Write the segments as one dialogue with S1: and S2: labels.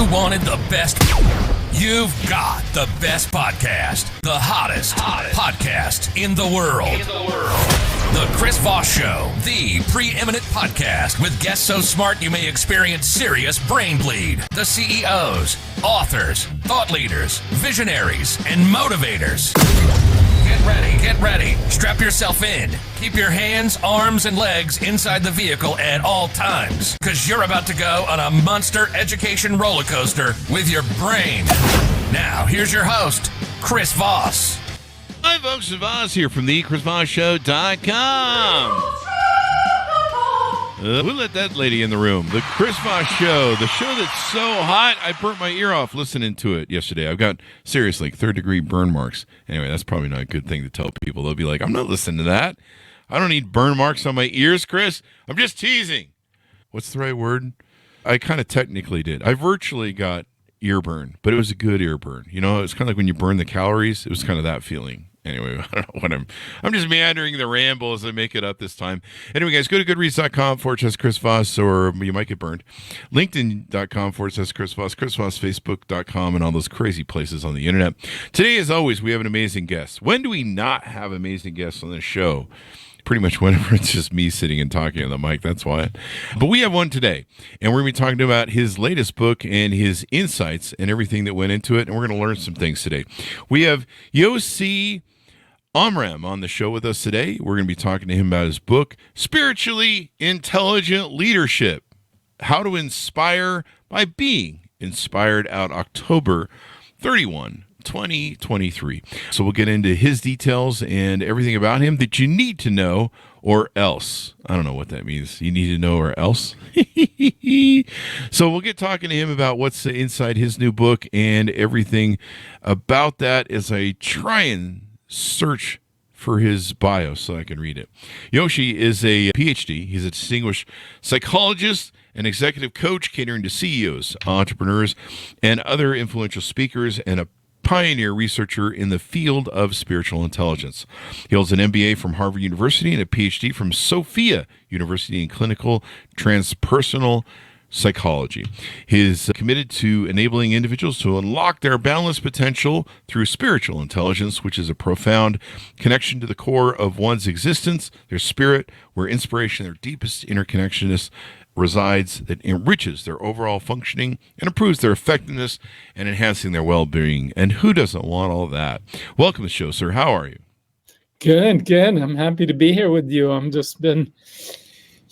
S1: you wanted the best, you've got the best podcast, the hottest podcast in the world. The Chris Voss Show, the preeminent podcast with guests so smart you may experience serious brain bleed. The CEOs, authors, thought leaders, visionaries, and motivators. Get ready. Strap yourself in. Keep your hands, arms, and legs inside the vehicle at all times, because you're about to go on a monster education roller coaster with your brain. Now, here's your host, Chris Voss.
S2: Hi, folks. Voss here from the ChrisVossShow.com. Who let that lady in the room? The Chris Voss Show, the show that's so hot, I burnt my ear off listening to it yesterday. I've got, seriously, third-degree burn marks. Anyway, that's probably not a good thing to tell people. They'll be like, I'm not listening to that. I don't need burn marks on my ears, Chris. I'm just teasing. What's the right word? I kind of technically did. I virtually got ear burn, but it was a good ear burn. You know, it's kind of like when you burn the calories. It was kind of that feeling. Anyway, I don't know what I'm just meandering the ramble as I make it up this time. Anyway, guys, go to goodreads.com/Chris Voss, or you might get burned. LinkedIn.com/Chris Voss, Chris Voss, Facebook.com, and all those crazy places on the internet. Today, as always, we have an amazing guest. When do we not have amazing guests on this show? Pretty much whenever it's just me sitting and talking on the mic, that's why. But we have one today, and we're going to be talking about his latest book and his insights and everything that went into it, and we're going to learn some things today. We have Yosi Amram on the show with us today. We're going to be talking to him about his book, Spiritually Intelligent Leadership, How to Inspire by Being Inspired, out October 31, 2023. So we'll get into his details and everything about him that you need to know, or else. I don't know what that means. You need to know or else. So we'll get talking to him about what's inside his new book and everything about that as I try and search for his bio so I can read it. Yosi is a PhD. He's a distinguished psychologist and executive coach catering to CEOs, entrepreneurs, and other influential speakers, and a pioneer researcher in the field of spiritual intelligence. He holds an MBA from Harvard University and a PhD from Sophia University in clinical transpersonal psychology. He's committed to enabling individuals to unlock their boundless potential through spiritual intelligence, which is a profound connection to the core of one's existence, their spirit, where inspiration, their deepest interconnectedness resides, that enriches their overall functioning and improves their effectiveness and enhancing their well-being. And who doesn't want all that? Welcome to the show, sir. How are you?
S3: Good. I'm happy to be here with you. I'm just been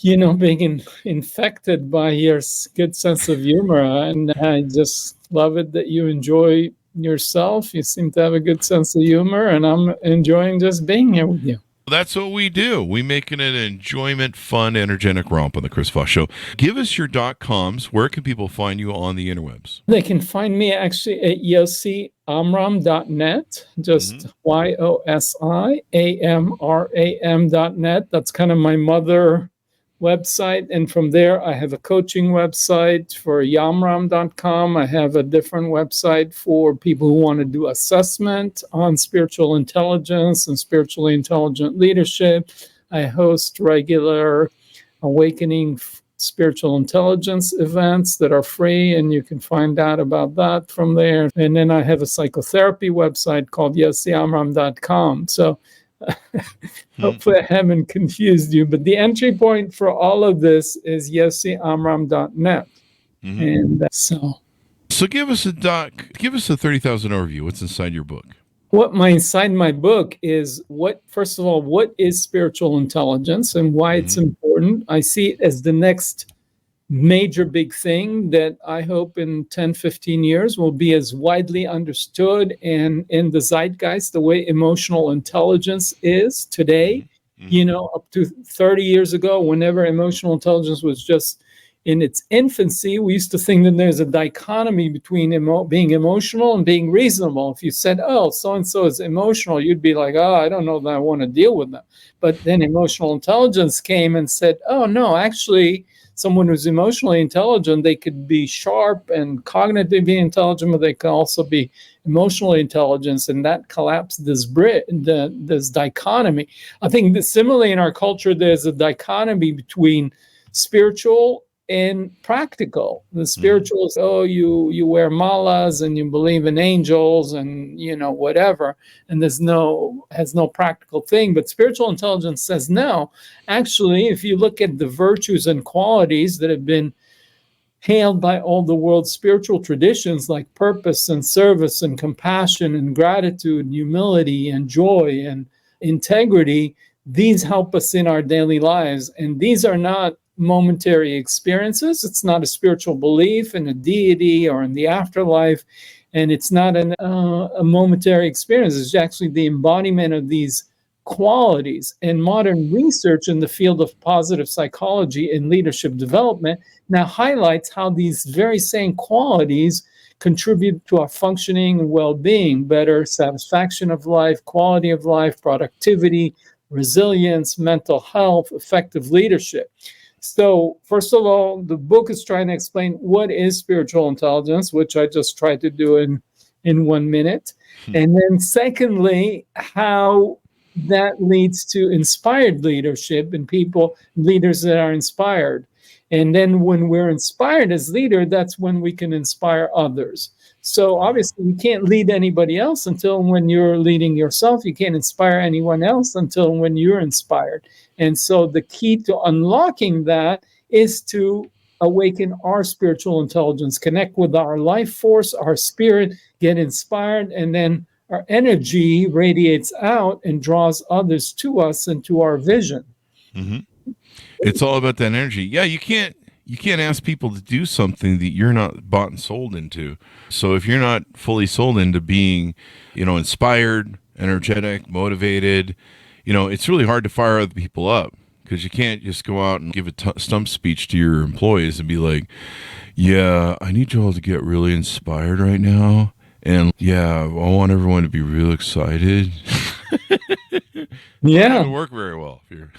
S3: being infected by your good sense of humor. And I just love it that you enjoy yourself. You seem to have a good sense of humor, and I'm enjoying just being here with you.
S2: That's what we do. We make it an enjoyment, fun, energetic romp on the Chris Voss Show. Give us your .coms. Where can people find you on the interwebs?
S3: They can find me actually at yosiamram.net, just YOSIAMRAM.net. That's kind of my mother website, and from there I have a coaching website for yamram.com. I have a different website for people who want to do assessment on spiritual intelligence and spiritually intelligent leadership. I host regular awakening spiritual intelligence events that are free, and you can find out about that from there. And then I have a psychotherapy website called yosiamram.com. So hopefully I haven't confused you, but the entry point for all of this is yosiamram.net.
S2: Mm-hmm.
S3: And
S2: so give us a 30,000 overview. What's inside your book?
S3: Inside my book is first of all, what is spiritual intelligence and why it's important. I see it as the next major big thing that I hope in 10, 15 years will be as widely understood and in the zeitgeist the way emotional intelligence is today. Up to 30 years ago, whenever emotional intelligence was just in its infancy, we used to think that there's a dichotomy between being emotional and being reasonable. If you said, oh, so-and-so is emotional, you'd be like, oh, I don't know that I want to deal with them. But then emotional intelligence came and said, oh, no, actually, someone who's emotionally intelligent, they could be sharp and cognitively intelligent, but they can also be emotionally intelligent, and that collapsed this dichotomy. I think that similarly in our culture, there's a dichotomy between spiritual and practical. The spiritual is, oh, you wear malas and you believe in angels and, whatever, and has no practical thing. But spiritual intelligence says, no, actually, if you look at the virtues and qualities that have been hailed by all the world's spiritual traditions, like purpose and service and compassion and gratitude and humility and joy and integrity, these help us in our daily lives. And these are not momentary experiences. It's not a spiritual belief in a deity or in the afterlife. And it's not a momentary experience. It's actually the embodiment of these qualities. And modern research in the field of positive psychology and leadership development now highlights how these very same qualities contribute to our functioning and well-being, better satisfaction of life, quality of life, productivity, resilience, mental health, effective leadership. So, first of all, the book is trying to explain what is spiritual intelligence, which I just tried to do in 1 minute. And then secondly, how that leads to inspired leadership and leaders that are inspired. And then when we're inspired as leader, that's when we can inspire others. So obviously you can't lead anybody else until when you're leading yourself. You can't inspire anyone else until when you're inspired. And so the key to unlocking that is to awaken our spiritual intelligence, connect with our life force, our spirit, get inspired, and then our energy radiates out and draws others to us and to our vision.
S2: Mm-hmm. It's all about that energy. Yeah, you can't ask people to do something that you're not bought and sold into. So if you're not fully sold into being, inspired, energetic, motivated, it's really hard to fire other people up, because you can't just go out and give a stump speech to your employees and be like, yeah, I need you all to get really inspired right now. And yeah, I want everyone to be real excited.
S3: Yeah.
S2: It doesn't work very well if you're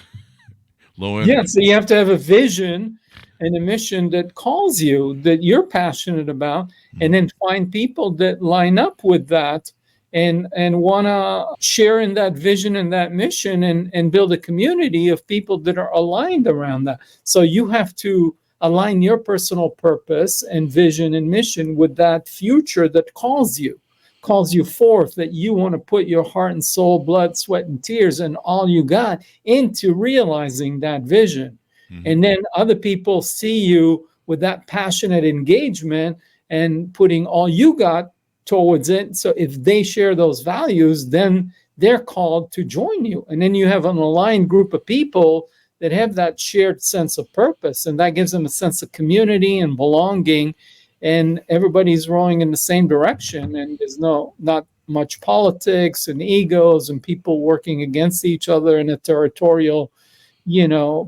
S2: low energy.
S3: Yeah, so you have to have a vision and a mission that calls you, that you're passionate about, and then find people that line up with that and want to share in that vision and that mission and build a community of people that are aligned around that. So you have to align your personal purpose and vision and mission with that future that calls you forth, that you want to put your heart and soul, blood, sweat, and tears and all you got into realizing that vision. Mm-hmm. And then other people see you with that passionate engagement and putting all you got towards it. So if they share those values, then they're called to join you. And then you have an aligned group of people that have that shared sense of purpose, and that gives them a sense of community and belonging, and everybody's rowing in the same direction, and there's not much politics and egos and people working against each other in a territorial,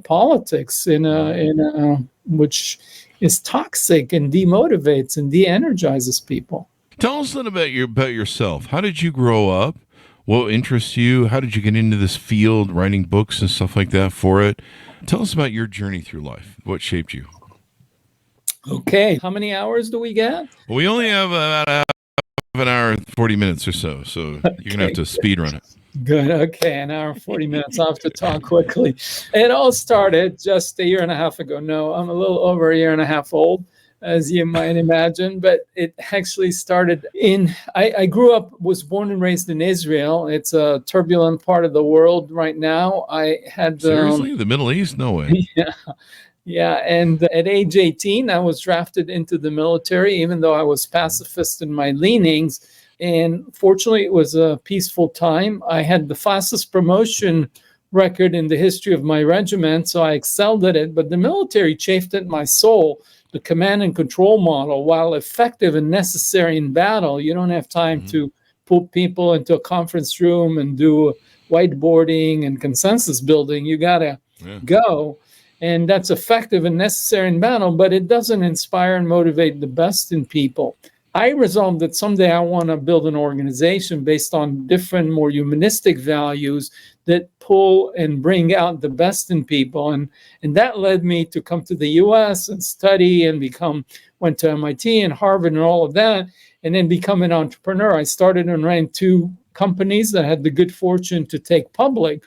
S3: politics in a which is toxic and demotivates and de-energizes people.
S2: Tell us a little bit about yourself. How did you grow up? What interests you? How did you get into this field, writing books and stuff like that for it? Tell us about your journey through life. What shaped you?
S3: Okay. How many hours do we get?
S2: Well, we only have about an hour and 40 minutes or so. So you're going to have to speed run it.
S3: Good. Okay. An hour and 40 minutes. I'll have to talk quickly. It all started just a year and a half ago. No, I'm a little over a year and a half old, as you might imagine, but it actually started I was born and raised in Israel. It's a turbulent part of the world right now. I had
S2: seriously the Middle East? No way.
S3: Yeah. And at age 18, I was drafted into the military, even though I was pacifist in my leanings. And fortunately, it was a peaceful time. I had the fastest promotion record in the history of my regiment, so I excelled at it. But the military chafed at my soul. The command and control model, while effective and necessary in battle, you don't have time to put people into a conference room and do whiteboarding and consensus building. You got to go. And that's effective and necessary in battle, but it doesn't inspire and motivate the best in people. I resolved that someday I want to build an organization based on different, more humanistic values that pull and bring out the best in people. And that led me to come to the U.S. and study and went to MIT and Harvard and all of that, and then become an entrepreneur. I started and ran 2 companies that had the good fortune to take public.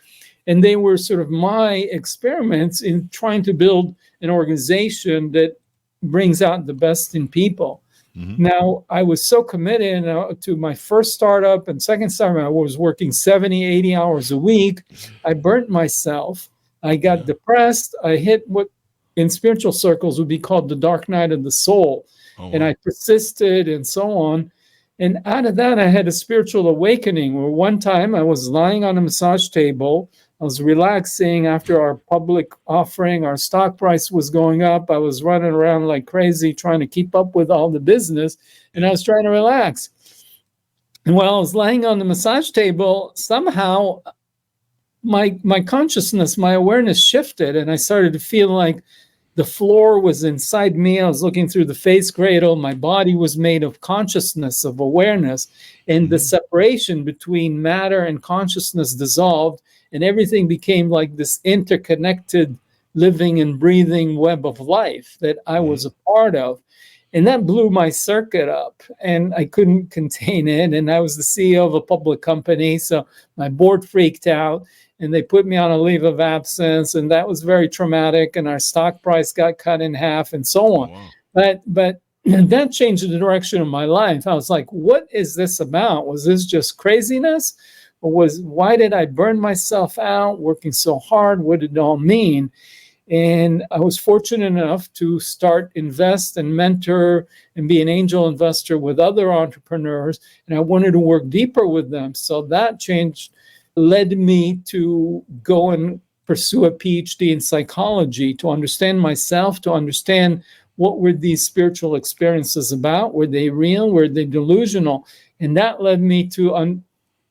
S3: And they were sort of my experiments in trying to build an organization that brings out the best in people. Now, I was so committed to my first startup and second startup. I was working 70, 80 hours a week. I burnt myself. I got depressed. I hit what in spiritual circles would be called the dark night of the soul. And I persisted and so on. And out of that, I had a spiritual awakening where one time I was lying on a massage table. I was relaxing after our public offering. Our stock price was going up. I was running around like crazy trying to keep up with all the business. And I was trying to relax. And while I was lying on the massage table, somehow my consciousness, my awareness shifted. And I started to feel like the floor was inside me. I was looking through the face cradle. My body was made of consciousness, of awareness. And the separation between matter and consciousness dissolved. And everything became like this interconnected living and breathing web of life that I was a part of. And that blew my circuit up and I couldn't contain it. And I was the CEO of a public company. So my board freaked out and they put me on a leave of absence. And that was very traumatic. And our stock price got cut in half and so on. Wow. But that changed the direction of my life. I was like, what is this about? Was this just craziness? Or why did I burn myself out working so hard? What did it all mean? And I was fortunate enough to start invest and mentor and be an angel investor with other entrepreneurs. And I wanted to work deeper with them. So that change led me to go and pursue a PhD in psychology to understand myself, to understand what were these spiritual experiences about? Were they real? Were they delusional? And that led me to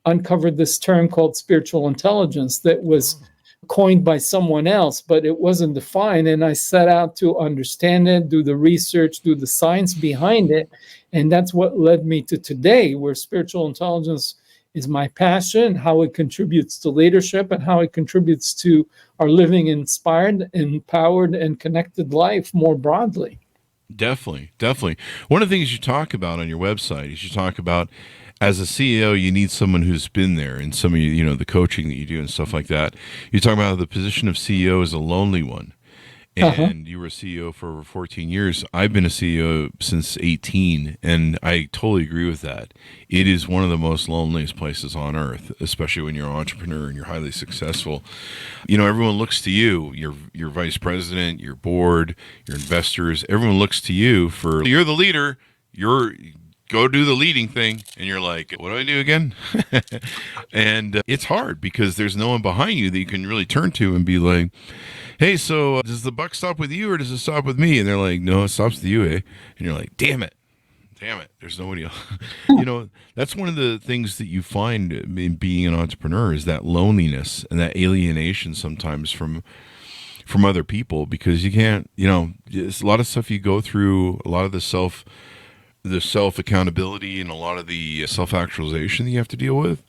S3: uncovered this term called spiritual intelligence that was coined by someone else, but it wasn't defined. And I set out to understand it, do the research, do the science behind it. And that's what led me to today, where spiritual intelligence is my passion, how it contributes to leadership and how it contributes to our living inspired, empowered, and connected life more broadly.
S2: Definitely. One of the things you talk about on your website is you talk about as a CEO, you need someone who's been there, and some of you, the coaching that you do and stuff like that. You talk about the position of CEO is a lonely one, and you were a CEO for over 14 years. I've been a CEO since 18, and I totally agree with that. It is one of the most loneliest places on earth, especially when you're an entrepreneur and you're highly successful. Everyone looks to you, your vice president, your board, your investors. Everyone looks to you you're the leader. Go do the leading thing. And you're like, what do I do again? And it's hard because there's no one behind you that you can really turn to and be like, hey, so does the buck stop with you or does it stop with me? And they're like, no, it stops with you, eh? And you're like, damn it. There's nobody else. That's one of the things that you find in being an entrepreneur is that loneliness and that alienation sometimes from other people, because you can't, it's a lot of stuff you go through, a lot of the self-accountability and a lot of the self-actualization that you have to deal with.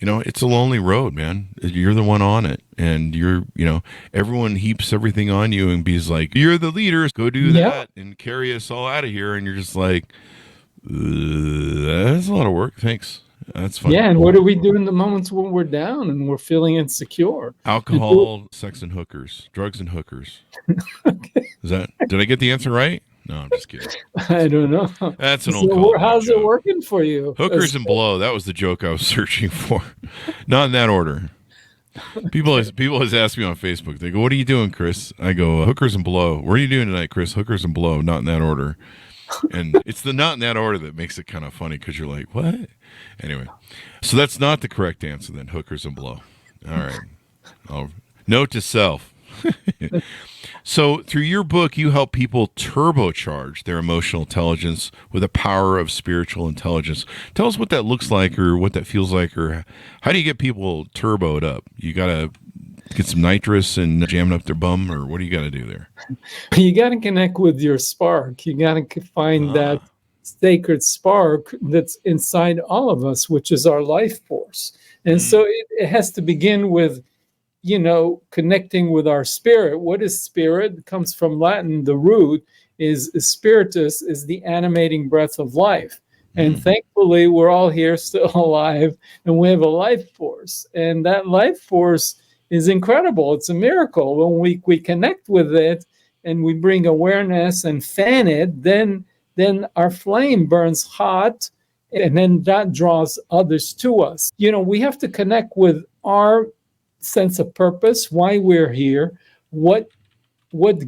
S2: It's a lonely road, man. You're the one on it, and everyone heaps everything on you and be like, you're the leader, go do that and carry us all out of here. And you're just like, that's a lot of work. Thanks. That's fine.
S3: Yeah, and what do we do in the moments when we're down and we're feeling insecure?
S2: Alcohol, sex, and hookers. Drugs and hookers.
S3: Okay.
S2: Did I get the answer right? No, I'm just kidding.
S3: I don't know.
S2: That's an old call.
S3: How's it working for you?
S2: Hookers and blow. That was the joke I was searching for. Not in that order. People always ask me on Facebook. They go, what are you doing, Chris? I go, hookers and blow. What are you doing tonight, Chris? Hookers and blow. Not in that order. And it's the not in that order that makes it kind of funny because you're like, what? Anyway, so that's not the correct answer then, hookers and blow. All right. Note to self. So through your book, you help people turbocharge their emotional intelligence with the power of spiritual intelligence. Tell us what that looks like or what that feels like, or how do you get people turboed up? You got to get some nitrous and jam it up their bum, or what do you got to do there?
S3: You got to connect with your spark. You got to find that sacred spark that's inside all of us, which is our life force. And so it has to begin with connecting with our spirit. What is spirit? It comes from Latin. The root is spiritus, is the animating breath of life. And thankfully, we're all here still alive, and we have a life force. And that life force is incredible. It's a miracle. When we connect with it and we bring awareness and fan it, then our flame burns hot, and then that draws others to us. We have to connect with our sense of purpose, why we're here, what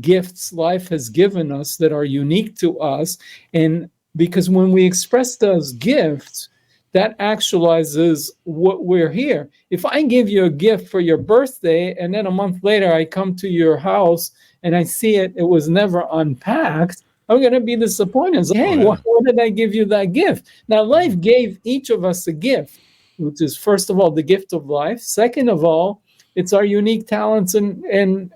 S3: gifts life has given us that are unique to us. And because when we express those gifts, that actualizes what we're here. If I give you a gift for your birthday, and then a month later I come to your house and I see it was never unpacked, I'm going to be disappointed. Hey, why did I give you that gift? Now, life gave each of us a gift, which is, first of all, the gift of life. Second of all, it's our unique talents and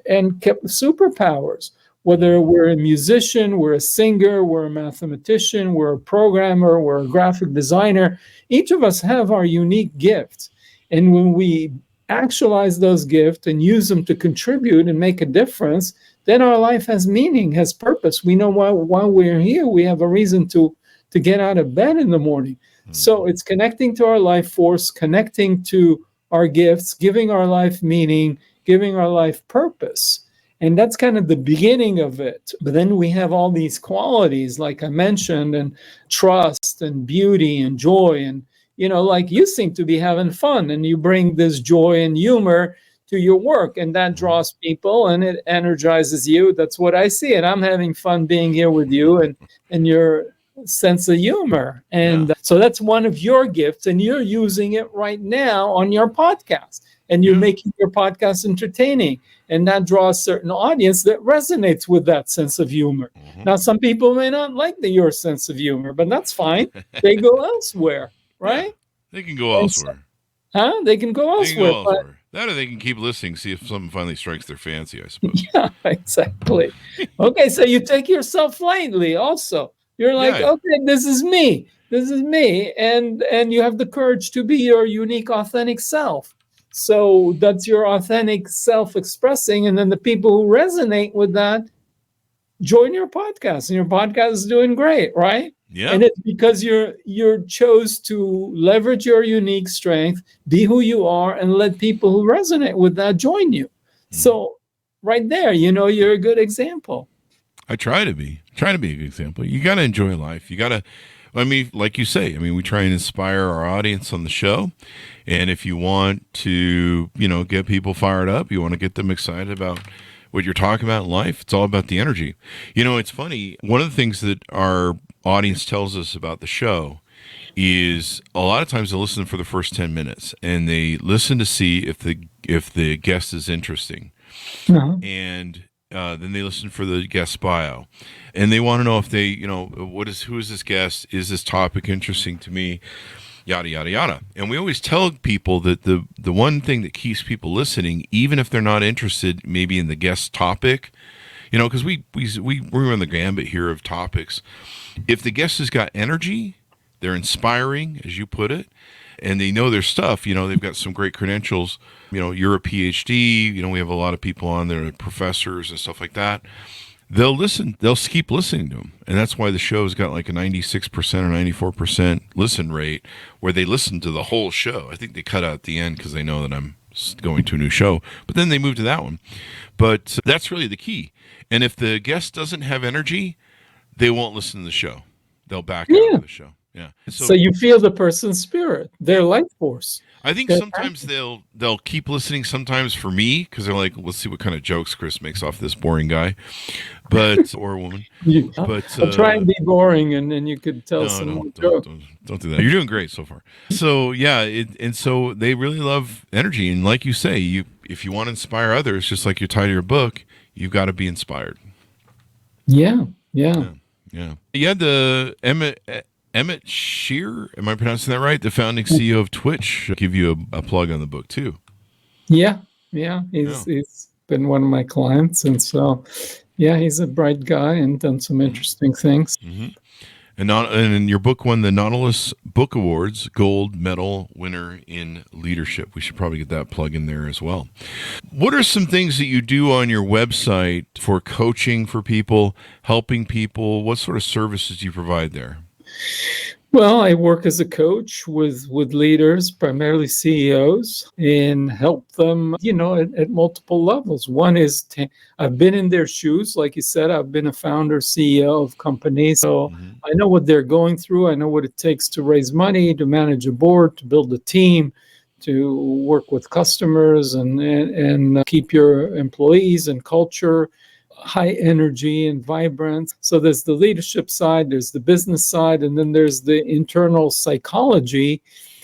S3: superpowers. Whether we're a musician, we're a singer, we're a mathematician, we're a programmer, we're a graphic designer, each of us have our unique gifts. And when we actualize those gifts and use them to contribute and make a difference, then our life has meaning, has purpose. We know why we're here. We have a reason to get out of bed in the morning. So it's connecting to our life force, connecting to our gifts, giving our life meaning, giving our life purpose. And that's kind of the beginning of it. But then we have all these qualities, like I mentioned, and trust and beauty and joy. And, like you seem to be having fun, and you bring this joy and humor to your work, and that draws people and it energizes you. That's what I see. And I'm having fun being here with you and your sense of humor. And so that's one of your gifts, and you're using it right now on your podcast. And you're making your podcast entertaining. And that draws a certain audience that resonates with that sense of humor. Now, some people may not like your sense of humor, but that's fine. They go elsewhere, right?
S2: Yeah, they can go elsewhere.
S3: They can go elsewhere.
S2: That or they can keep listening, see if something finally strikes their fancy, I suppose.
S3: Yeah, exactly. Okay, so you take yourself lightly also. You're like, okay, this is me. And you have the courage to be your unique, authentic self. So that's your authentic self expressing. And then the people who resonate with that join your podcast, and your podcast is doing great, right?
S2: Yeah.
S3: And it's because you chose to leverage your unique strength, be who you are, and let people who resonate with that join you. So right there, you're a good example.
S2: I try to be a good example. You got to enjoy life. You got to, like you say, we try and inspire our audience on the show. And if you want to, get people fired up, you want to get them excited about what you're talking about in life, it's all about the energy. It's funny. One of the things that our audience tells us about the show is a lot of times they listen for the first 10 minutes and they listen to see if the guest is interesting. And then they listen for the guest bio, and they want to know if they, who is this guest? Is this topic interesting to me? Yada, yada, yada. And we always tell people that the one thing that keeps people listening, even if they're not interested maybe in the guest topic, because we run the gambit here of topics. If the guest has got energy, they're inspiring, as you put it, and they know their stuff, they've got some great credentials. You're a PhD, we have a lot of people on there, professors and stuff like that. They'll listen. They'll keep listening to them. And that's why the show's got like a 96% or 94% listen rate where they listen to the whole show. I think they cut out at the end because they know that I'm going to a new show. But then they move to that one. But that's really the key. And if the guest doesn't have energy, they won't listen to the show. They'll back out of the show. Yeah.
S3: So you feel the person's spirit, their life force.
S2: I think sometimes they'll keep listening sometimes for me because they're like, let's see what kind of jokes Chris makes off this boring guy, or a woman.
S3: I'll try and be boring, and then you could tell more jokes.
S2: Don't do that. You're doing great so far. So yeah, and so they really love energy, and like you say, if you want to inspire others, just like your title of your book, you've got to be inspired.
S3: Yeah.
S2: You had the Emmett Shear, am I pronouncing that right? The founding CEO of Twitch, give you a plug on the book too.
S3: Yeah. He's been one of my clients, and so he's a bright guy and done some interesting things.
S2: Mm-hmm. And your book won the Nautilus Book Awards Gold Medal winner in leadership. We should probably get that plug in there as well. What are some things that you do on your website for coaching for people, helping people? What sort of services do you provide there?
S3: Well, I work as a coach with leaders, primarily CEOs, and help them, at multiple levels. One is I've been in their shoes. Like you said, I've been a founder, CEO of companies. So I know what they're going through. I know what it takes to raise money, to manage a board, to build a team, to work with customers and keep your employees and culture high energy and vibrant. So there's the leadership side, there's the business side, and then there's the internal psychology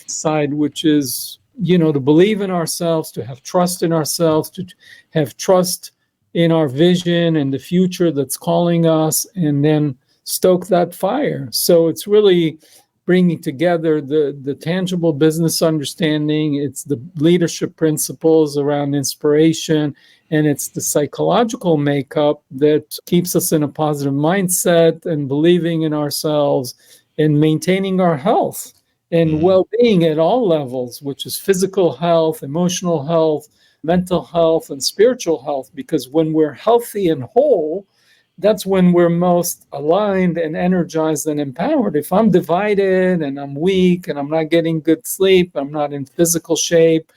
S3: side, which is, to believe in ourselves, to have trust in ourselves, to have trust in our vision and the future that's calling us, and then stoke that fire. So it's really bringing together the tangible business understanding, it's the leadership principles around inspiration, and it's the psychological makeup that keeps us in a positive mindset and believing in ourselves and maintaining our health and well-being at all levels, which is physical health, emotional health, mental health, and spiritual health. Because when we're healthy and whole, that's when we're most aligned and energized and empowered. If I'm divided and I'm weak and I'm not getting good sleep, I'm not in physical shape,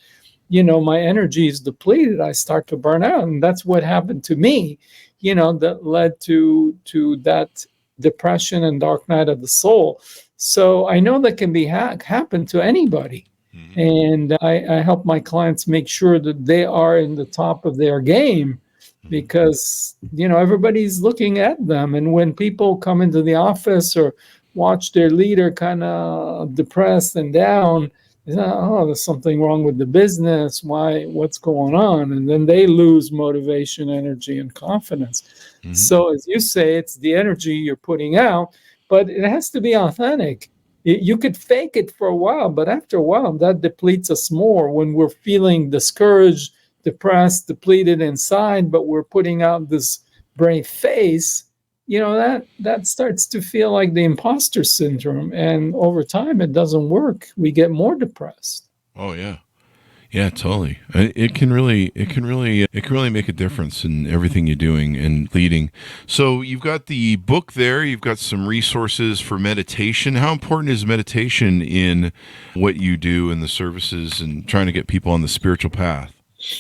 S3: my energy is depleted. I start to burn out. And that's what happened to me, that led to that depression and dark night of the soul. So I know that can be happen to anybody. And I help my clients make sure that they are in the top of their game, because, everybody's looking at them. And when people come into the office or watch their leader kind of depressed and down, there's something wrong with the business. What's going on? And then they lose motivation, energy, and confidence. So as you say, it's the energy you're putting out, but it has to be authentic. You could fake it for a while, but after a while, that depletes us more when we're feeling discouraged, depressed, depleted inside, but we're putting out this brave face. That starts to feel like the imposter syndrome, and over time it doesn't work. We get more depressed.
S2: Oh yeah, totally. It can really make a difference in everything you're doing and leading. So you've got the book there. You've got some resources for meditation. How important is meditation in what you do in the services and trying to get people on the spiritual path?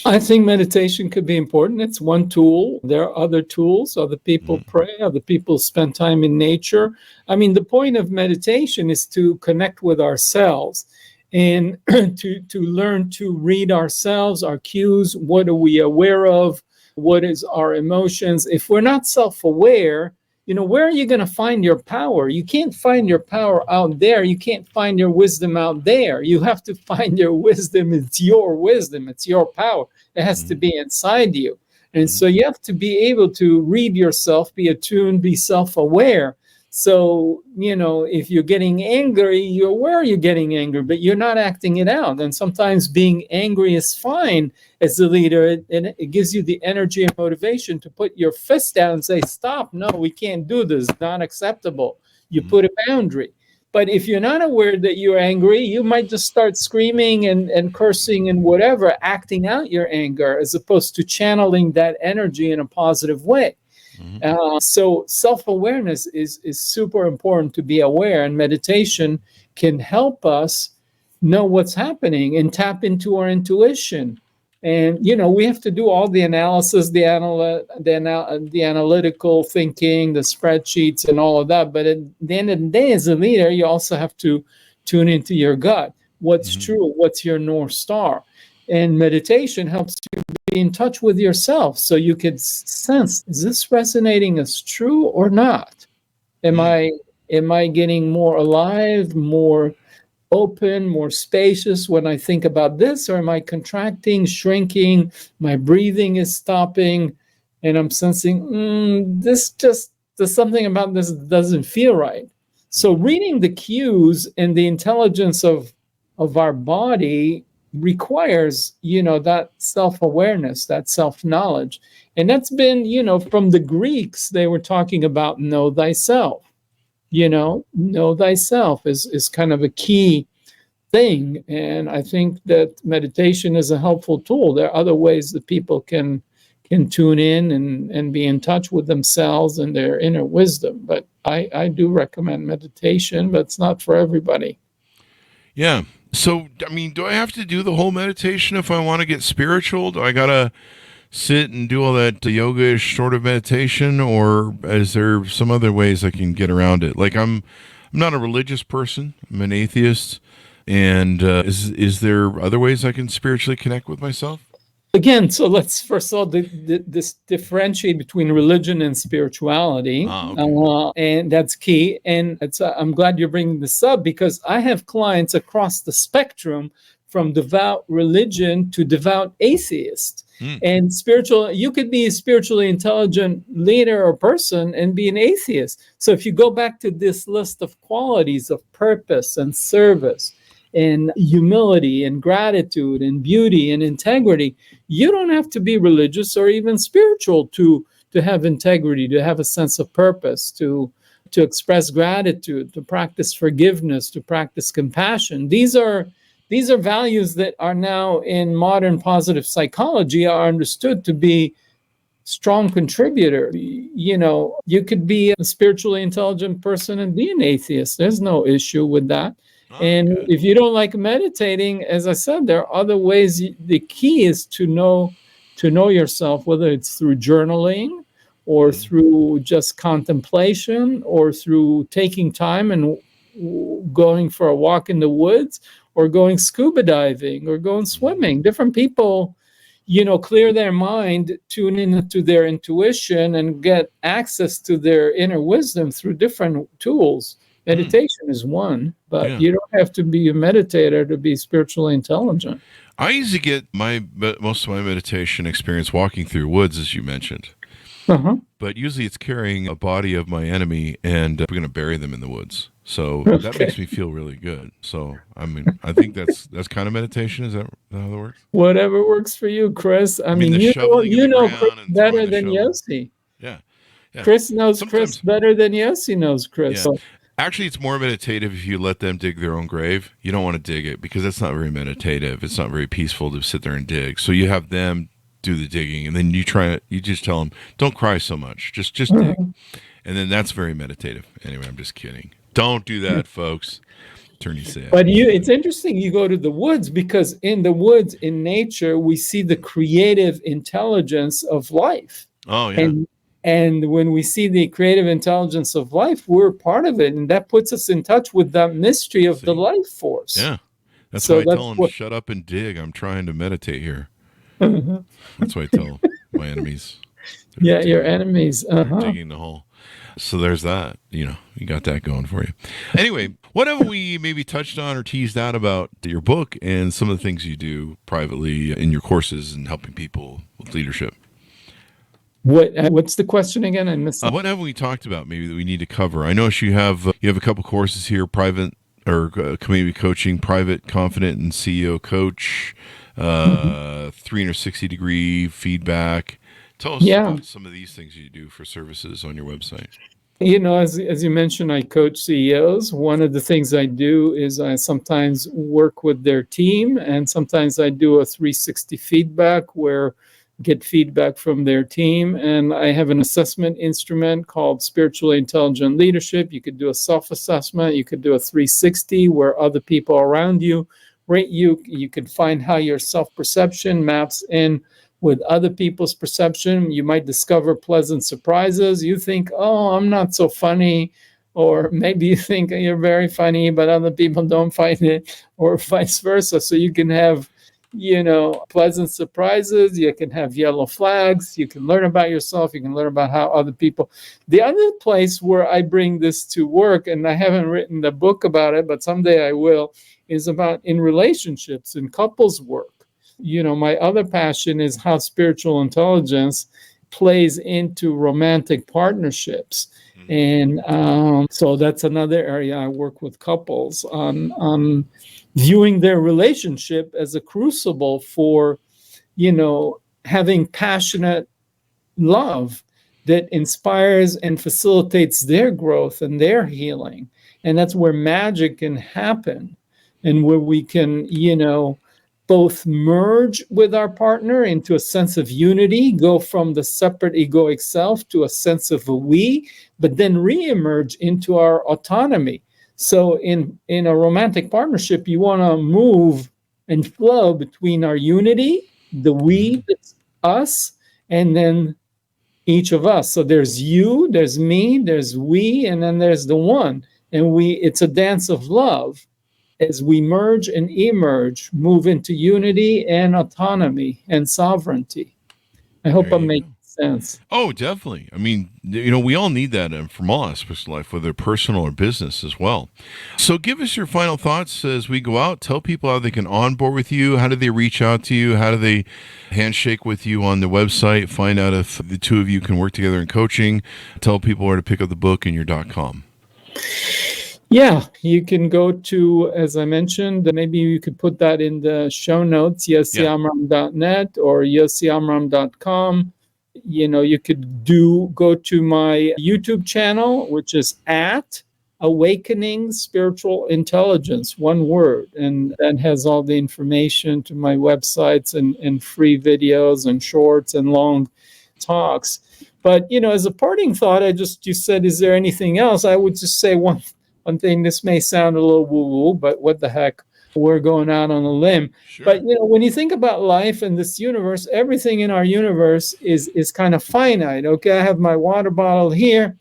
S3: I think meditation could be important. It's one tool. There are other tools. Other people pray. Other people spend time in nature. I mean, the point of meditation is to connect with ourselves and to learn to read ourselves, our cues. What are we aware of? What is our emotions? If we're not self-aware, where are you going to find your power? You can't find your power out there. You can't find your wisdom out there. You have to find your wisdom. It's your wisdom. It's your power. It has to be inside you. And so you have to be able to read yourself, be attuned, be self-aware. So, if you're getting angry, you're aware you're getting angry, but you're not acting it out. And sometimes being angry is fine as a leader. It gives you the energy and motivation to put your fist down and say, stop, no, we can't do this, not acceptable. You put a boundary. But if you're not aware that you're angry, you might just start screaming and cursing and whatever, acting out your anger, as opposed to channeling that energy in a positive way. So self-awareness is super important, to be aware, and meditation can help us know what's happening and tap into our intuition. And, we have to do all the analysis, the analytical thinking, the spreadsheets and all of that. But at the end of the day, as a leader, you also have to tune into your gut. What's true? What's your North Star? And meditation helps you be in touch with yourself, so you could sense, is this resonating as true or not? Am I getting more alive, more open, more spacious when I think about this, or am I contracting, shrinking? My breathing is stopping, and I'm sensing there's something about this that doesn't feel right. So reading the cues and the intelligence of our body requires, that self-awareness, that self-knowledge. And that's been, from the Greeks, they were talking about know thyself. Know thyself is kind of a key thing. And I think that meditation is a helpful tool. There are other ways that people can tune in and be in touch with themselves and their inner wisdom. But I do recommend meditation, but it's not for everybody.
S2: Yeah. So, I mean, do I have to do the whole meditation if I want to get spiritual? Do I got to sit and do all that yoga-ish sort of meditation, or is there some other ways I can get around it? Like, I'm not a religious person. I'm an atheist. And is there other ways I can spiritually connect with myself?
S3: Again, so let's first of all this differentiate between religion and spirituality,
S2: Okay.
S3: and that's key. And I'm glad you're bringing this up, because I have clients across the spectrum, from devout religion to devout atheist. And you could be a spiritually intelligent leader or person and be an atheist. So if you go back to this list of qualities of purpose and service and humility and gratitude and beauty and integrity, you don't have to be religious or even spiritual to have integrity, to have a sense of purpose, to express gratitude, to practice forgiveness, to practice compassion. These are values that are now in modern positive psychology are understood to be strong contributor. You could be a spiritually intelligent person and be an atheist. There's no issue with that. And if you don't like meditating, as I said, there are other ways. The key is to know yourself, whether it's through journaling or through just contemplation or through taking time and going for a walk in the woods or going scuba diving or going swimming. Different people, clear their mind, tune into their intuition, and get access to their inner wisdom through different tools. Meditation is one, but you don't have to be a meditator to be spiritually intelligent.
S2: I usually get most of my meditation experience walking through woods, as you mentioned. But usually it's carrying a body of my enemy, and we're going to bury them in the woods. So that makes me feel really good. So, I mean, I think that's kind of meditation. Is that how that works?
S3: Whatever works for you, Chris. I mean you know Chris better than Yosi.
S2: Yeah.
S3: Chris knows Chris better than Yosi knows Chris.
S2: Yeah. So. Actually, it's more meditative if you let them dig their own grave. You don't want to dig it because that's not very meditative. It's not very peaceful to sit there and dig. So you have them do the digging, and then you just tell them, don't cry so much. Just dig. And then that's very meditative. Anyway, I'm just kidding. Don't do that, folks. Attorney said.
S3: But it's interesting you go to the woods, because in the woods, in nature, we see the creative intelligence of life.
S2: Oh, yeah.
S3: And when we see the creative intelligence of life, we're part of it. And that puts us in touch with that mystery of the life force.
S2: Yeah. That's why I tell them, shut up and dig. I'm trying to meditate here. That's why I tell my enemies.
S3: Yeah, your enemies.
S2: Digging the hole. So there's that. You got that going for you. Anyway, what have we maybe touched on or teased out about your book and some of the things you do privately in your courses and helping people with leadership?
S3: What's the question again? I missed it.
S2: What have we talked about maybe that we need to cover? I know you have a couple courses here, private or community coaching, private, confident, and CEO coach, 360-degree feedback. Tell us about some of these things you do for services on your website.
S3: As you mentioned, I coach CEOs. One of the things I do is I sometimes work with their team, and sometimes I do a 360 feedback where get feedback from their team. And I have an assessment instrument called Spiritually Intelligent Leadership. You could do a self-assessment. You could do a 360 where other people around you rate you. You could find how your self-perception maps in with other people's perception. You might discover pleasant surprises. You think, oh, I'm not so funny. Or maybe you think you're very funny, but other people don't find it, or vice versa. So you can have pleasant surprises. You can have yellow flags. You can learn about yourself. You can learn about how other people. The other place where I bring this to work, and I haven't written a book about it, but someday I will, is about in relationships and couples work. My other passion is how spiritual intelligence plays into romantic partnerships. And so that's another area I work with couples on viewing their relationship as a crucible for, having passionate love that inspires and facilitates their growth and their healing. And that's where magic can happen, and where we can, both merge with our partner into a sense of unity, go from the separate egoic self to a sense of a we, but then re-emerge into our autonomy. So in a romantic partnership, you want to move and flow between our unity, the we, that's us, and then each of us. So there's you, there's me, there's we, and then there's the one. And it's a dance of love as we merge and emerge, move into unity and autonomy and sovereignty. I hope I'm making sense.
S2: Oh, definitely. I mean, we all need that from all aspects of life, whether personal or business as well. So give us your final thoughts as we go out. Tell people how they can onboard with you. How do they reach out to you? How do they handshake with you on the website? Find out if the two of you can work together in coaching. Tell people where to pick up the book and your .com.
S3: Yeah, you can go to, as I mentioned, maybe you could put that in the show notes, yosiamram.net or yosiamram.com. You could go to my YouTube channel, which is at Awakening Spiritual Intelligence, one word, and that has all the information to my websites and free videos and shorts and long talks. But, as a parting thought, you said, is there anything else? I would just say one thing. This may sound a little woo-woo, but what the heck, we're going out on a limb. Sure. But when you think about life and this universe, everything in our universe is kind of finite. Okay, I have my water bottle here.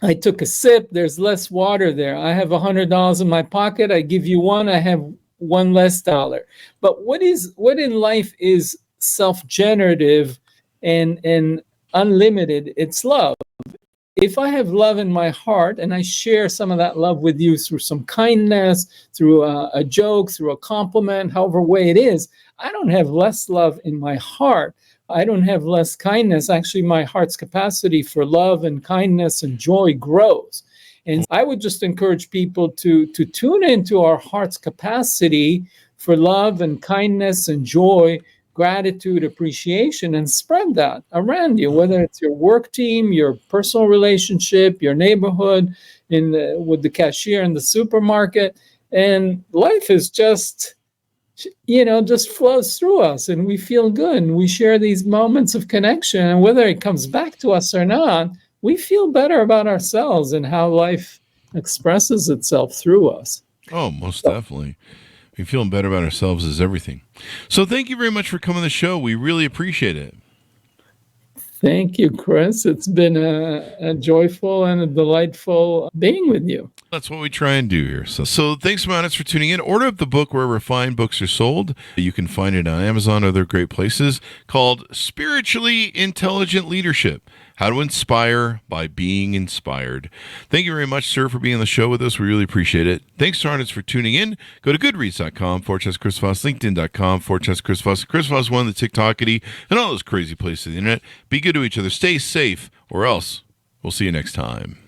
S3: I took a sip. There's less water there. I have $100 in my pocket. I give you one. I have one less dollar. But what in life is self-generative and unlimited? It's love. If I have love in my heart and I share some of that love with you through some kindness, through a joke, through a compliment, however way it is, I don't have less love in my heart. I don't have less kindness. Actually, my heart's capacity for love and kindness and joy grows. And I would just encourage people to tune into our heart's capacity for love and kindness and joy, gratitude, appreciation, and spread that around you, whether it's your work team, your personal relationship, your neighborhood, with the cashier in the supermarket. And life is just flows through us and we feel good. And we share these moments of connection. And whether it comes back to us or not, we feel better about ourselves and how life expresses itself through us.
S2: Oh, most definitely. Feeling better about ourselves is everything. So thank you very much for coming on the show. We really appreciate it.
S3: Thank you, Chris. It's been a joyful and a delightful being with you.
S2: That's what we try and do here. So thanks, Mountis, for tuning in. Order up the book wherever fine books are sold. You can find it on Amazon or other great places, called Spiritually Intelligent Leadership: How to Inspire by Being Inspired. Thank you very much, sir, for being on the show with us. We really appreciate it. Thanks to Arnett for tuning in. Go to goodreads.com/Chris Voss, LinkedIn.com/Chris Voss, Chris Voss One, the TikTokity, and all those crazy places on the internet. Be good to each other. Stay safe, or else we'll see you next time.